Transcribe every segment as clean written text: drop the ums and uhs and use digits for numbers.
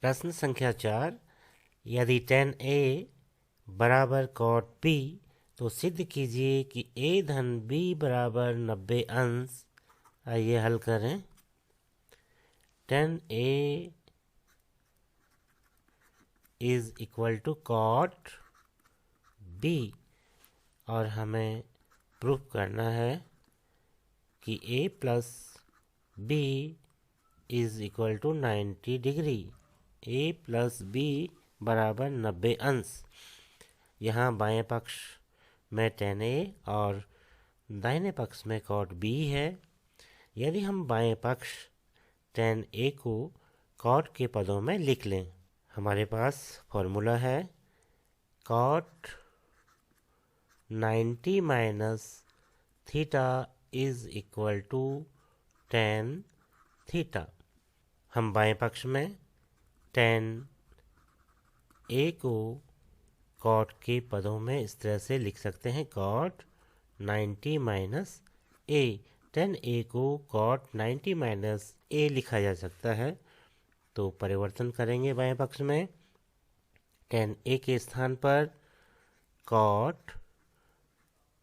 प्रश्न संख्या 4, यदि tan A बराबर cot B तो सिद्ध कीजिए कि A धन B बराबर 90 अंश। आइए हल करें। tan A is equal to cot B और हमें प्रूफ करना है कि A plus B is equal to 90 degree. A plus B बराबर 90 अंश। यहाँ बाएं पक्ष में tan A और दाहिने पक्ष में cot B है। यदि हम बाएं पक्ष tan A को cot के पदों में लिख लें, हमारे पास फॉर्मूला है cot 90 minus theta is equal to tan theta. हम बाएं पक्ष में tan A को cot के पदों में इस तरह से लिख सकते हैं cot 90 minus A। tan A को cot 90 माइनस A लिखा जा सकता है। तो परिवर्तन करेंगे बाएं पक्ष में tan A के स्थान पर cot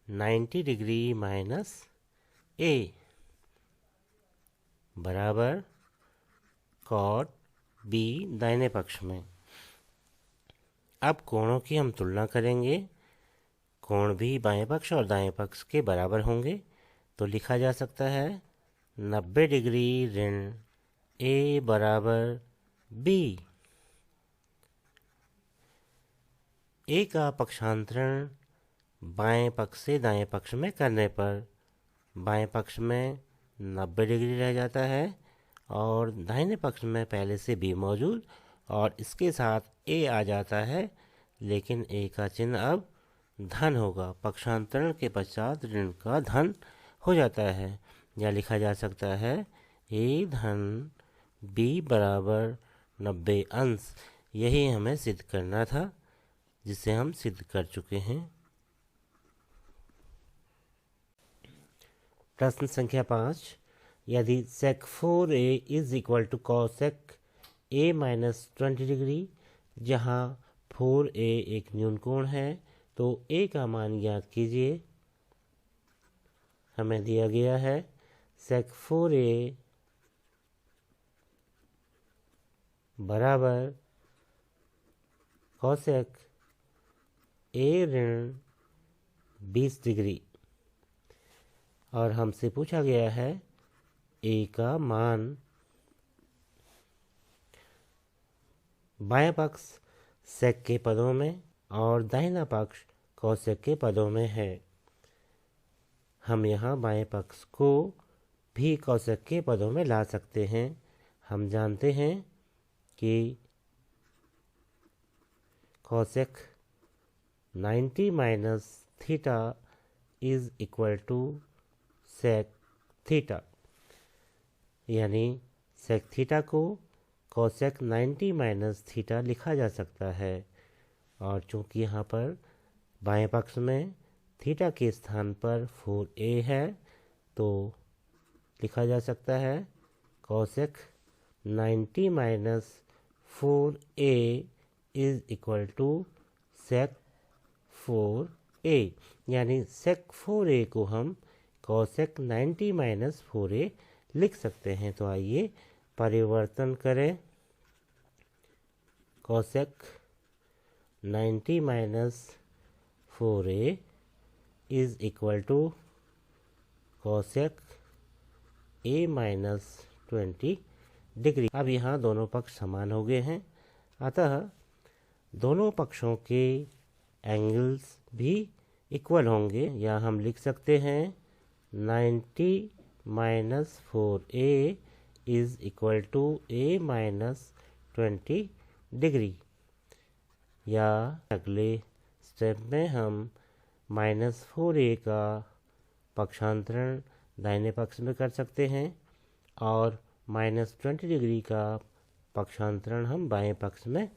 90 डिग्री माइनस A बराबर cot B दाहिने पक्ष में। अब कोणों की हम तुलना करेंगे। कोण भी बाएं पक्ष और दाएं पक्ष के बराबर होंगे, तो लिखा जा सकता है 90 डिग्री ऋण A बराबर B। A का पक्षांतरण बाएं पक्ष से दाएं पक्ष में करने पर बाएं पक्ष में 90 डिग्री रह जाता है और दाहिने पक्ष में पहले से B मौजूद और इसके साथ A आ जाता है, लेकिन A का चिन्ह अब धन होगा। पक्षांतरण के पश्चात ऋण का धन हो जाता है। या लिखा जा सकता है A धन B बराबर 90 अंश। यही हमें सिद्ध करना था, जिसे हम सिद्ध कर चुके हैं। प्रश्न संख्या 5, यदि sec 4a is equal to cosec a minus 20 degree, जहाँ 4a एक न्यून कोण है, तो a का मान ज्ञात कीजिए। हमें दिया गया है sec 4a बराबर cosec a ऋण 20 डिग्री और हमसे पूछा गया है a का मान। बायां पक्ष sec के पदों में और दाहिना पक्ष cosec के पदों में है। हम यहाँ बाएं पक्ष को भी cosec के पदों में ला सकते हैं। हम जानते हैं कि cosec 90 minus theta is equal to sec theta, यानी sec थीटा को cosec 90 माइनस थीटा लिखा जा सकता है। और चूंकि यहाँ पर बाएं पक्ष में थीटा के स्थान पर 4a है, तो लिखा जा सकता है cosec 90 minus 4a is equal to sec 4a, यानी sec 4a को हम cosec 90 माइनस 4a लिख सकते हैं। तो आइए परिवर्तन करें। cosec 90 minus 4a is equal to cosec a minus 20 degree. अब यहाँ दोनों पक्ष समान हो गए हैं, अतः दोनों पक्षों के एंगल्स भी इक्वल होंगे। या हम लिख सकते हैं 90 minus 4a is equal to a minus 20 degree. या अगले स्टेप में हम माइनस 4a का पक्षांतरण दाहिने पक्ष में कर सकते हैं और माइनस 20 डिग्री का पक्षांतरण हम बाएं पक्ष में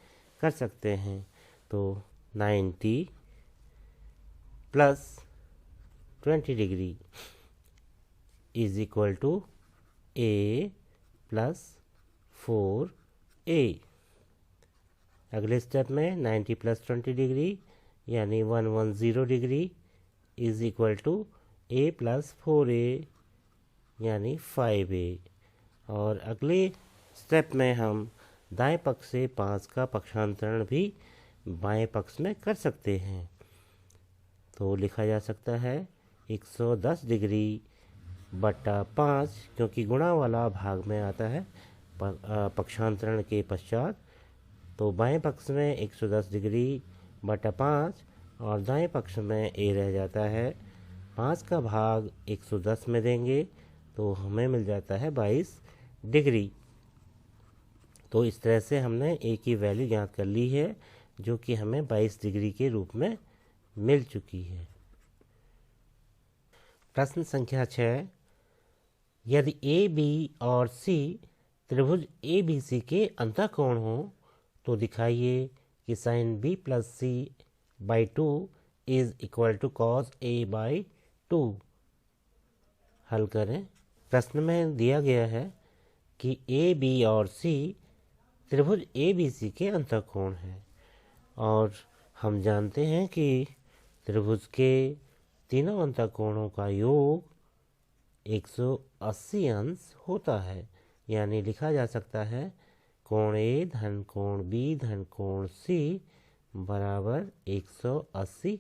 कर सकते हैं। तो 90 plus 20 degree is equal to a plus 4a। अगले स्टेप में 90 + 20 डिग्री यानी 110 degree is equal to a + 4a यानी 5a। और अगले स्टेप में हम दाएं पक्ष से 5 का पक्षांतरण भी बाएं पक्ष में कर सकते हैं। तो लिखा जा सकता है 110 डिग्री बटा 5, क्योंकि गुणा वाला भाग में आता है पक्षांतरण के पश्चात। तो बाएं पक्ष में 110 डिग्री बटा 5 और दाएं पक्ष में a रह जाता है। 5 का भाग 110 में देंगे तो हमें मिल जाता है 22 डिग्री। तो इस तरह से हमने a की वैल्यू ज्ञात कर ली है, जो कि हमें 22 डिग्री के रूप में मिल चुकी है। प्रश्न संख्या 6, यदि ए बी और सी त्रिभुज ए बी सी के अंतःकोण हो तो दिखाइए कि sine B plus C by 2 is equal to cos A by 2। हल करें। प्रश्न में दिया गया है कि ए बी और सी त्रिभुज ए बी सी के अंतःकोण है, और हम जानते हैं कि त्रिभुज के तीनों अंतःकोणों का योग 180 अंश होता है। यानी लिखा जा सकता है कोण ए धन कोण बी धन कोण सी बराबर 180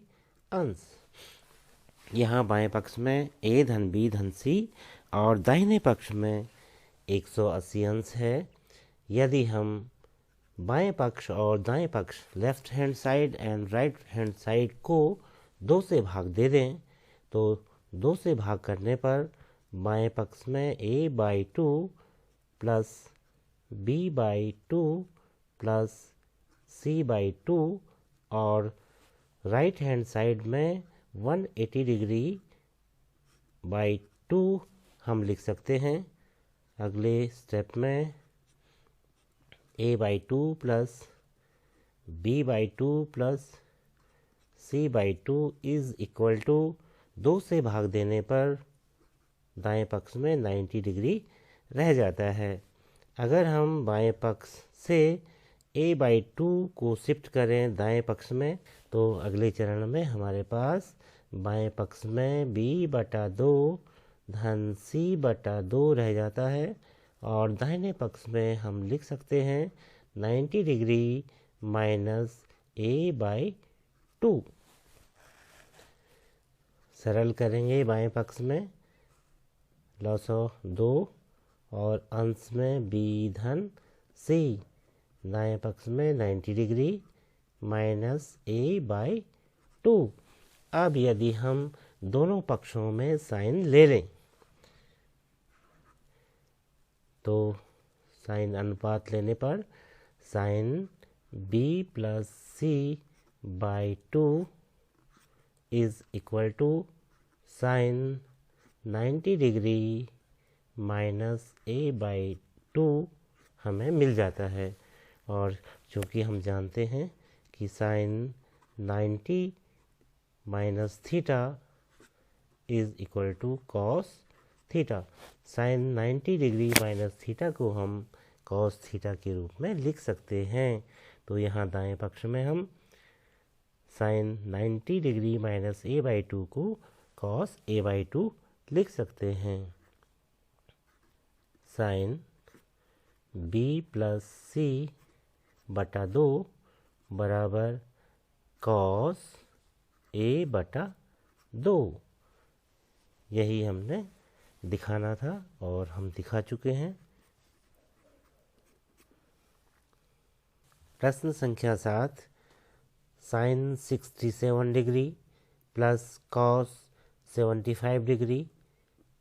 अंश। यहाँ बाएं पक्ष में ए धन बी धन सी और दाहिने पक्ष में 180 अंश है। यदि हम बाएं पक्ष और दाएं पक्ष left hand side and right hand side को 2 से भाग दे दें तो 2 से भाग करने पर बाएं पक्ष में a/2 plus b/2 plus c/2 और राइट हैंड साइड में 180 डिग्री बाई 2 हम लिख सकते हैं। अगले स्टेप में a/2 plus b/2 plus c/2 is equal to 2 से भाग देने पर दाएं पक्ष में 90 डिग्री रह जाता है। अगर हम बाएं पक्ष से a/2 को शिफ्ट करें दाएं पक्ष में तो अगले चरण में हमारे पास बाएं पक्ष में b/2 धन c/2 रह जाता है, और दाहिने पक्ष में हम लिख सकते हैं 90 डिग्री माइनस a/2। सरल करेंगे बाएं पक्ष में लॉस ऑफ 2 और अंश में b धन c, दाएं पक्ष में 90 डिग्री माइनस a/2। अब यदि हम दोनों पक्षों में साइन ले लें तो साइन अनुपात लेने पर sine b plus C by 2 is equal to sine 90 degree minus a/2 हमें मिल जाता है। और चूँकि हम जानते हैं कि sine 90 minus theta is equal to cos theta, sine 90 degree minus theta को हम कॉस थीटा के रूप में लिख सकते हैं। तो यहाँ दाएं पक्ष में हम साइन 90 डिग्री माइनस a/2 को कॉस a/2 लिख सकते हैं। साइन b प्लस सी बटा 2 बराबर कॉस a/2। यही हमने दिखाना था और हम दिखा चुके हैं। प्रश्न संख्या 7, sine 67 degree plus cos 75 degree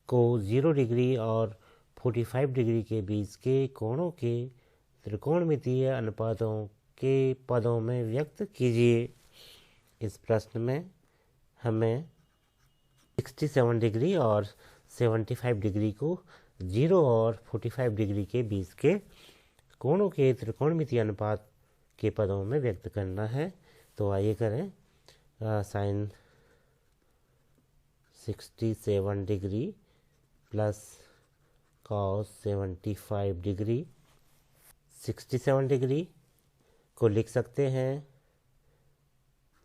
को 0 डिग्री और 45 डिग्री के बीच के कोणों के त्रिकोणमितीय अनुपातों के पदों में व्यक्त कीजिए। इस प्रश्न में हमें 67 डिग्री और 75 डिग्री को 0 और 45 डिग्री के बीच के कोणों के त्रिकोणमितीय अनुपात के पदों में व्यक्त करना है। तो आइए करें। Sine 67 degree plus cos 75 degree, 67 degree को लिख सकते हैं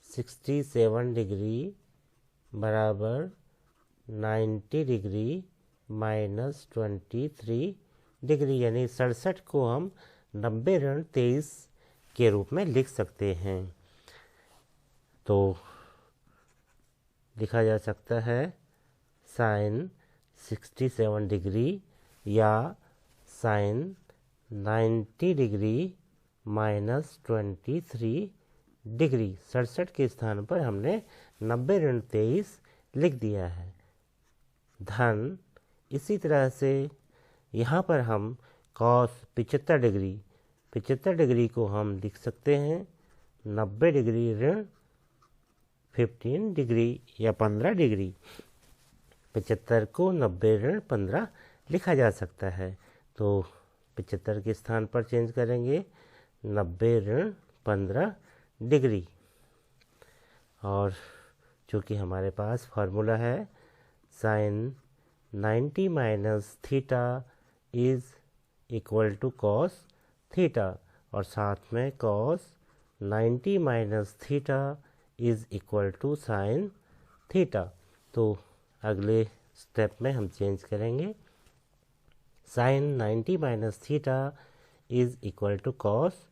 67 डिग्री बराबर 90 डिग्री माइनस 23 डिग्री, यानी 67 को हम 90 ऋण 23 के रूप में लिख सकते हैं। तो लिखा जा सकता है साइन 67 डिग्री या साइन 90 डिग्री माइनस 23 डिग्री। 67 के स्थान पर हमने 90 ऋण 23 लिख दिया है। धन इसी तरह से यहाँ पर हम कॉस 75 डिग्री को हम लिख सकते हैं 90 डिग्री ऋण 15 डिग्री या 15 डिग्री। 75 को 90 ऋण 15 लिखा जा सकता है। तो 75 के स्थान पर चेंज करेंगे 90 ऋण 15 डिग्री। और चूँकि हमारे पास फार्मूला है sine 90 minus theta is equal to cos theta, और साथ में cos 90 minus theta is equal to sine theta. तो अगले स्टेप में हम चेंज करेंगे sine 90 minus theta is equal to cos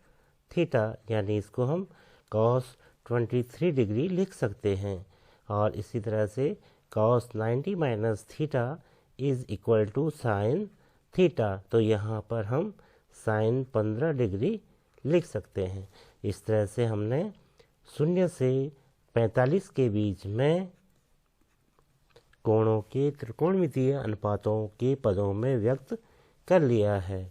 theta, यानी इसको हम कॉस 23 डिग्री लिख सकते हैं। और इसी तरह से cos 90 minus theta is equal to sine theta, तो यहाँ पर हम साइन 15 डिग्री लिख सकते हैं। इस तरह से हमने 0 से 45 के बीच में कोणों के त्रिकोणमितीय अनुपातों के पदों में व्यक्त कर लिया है।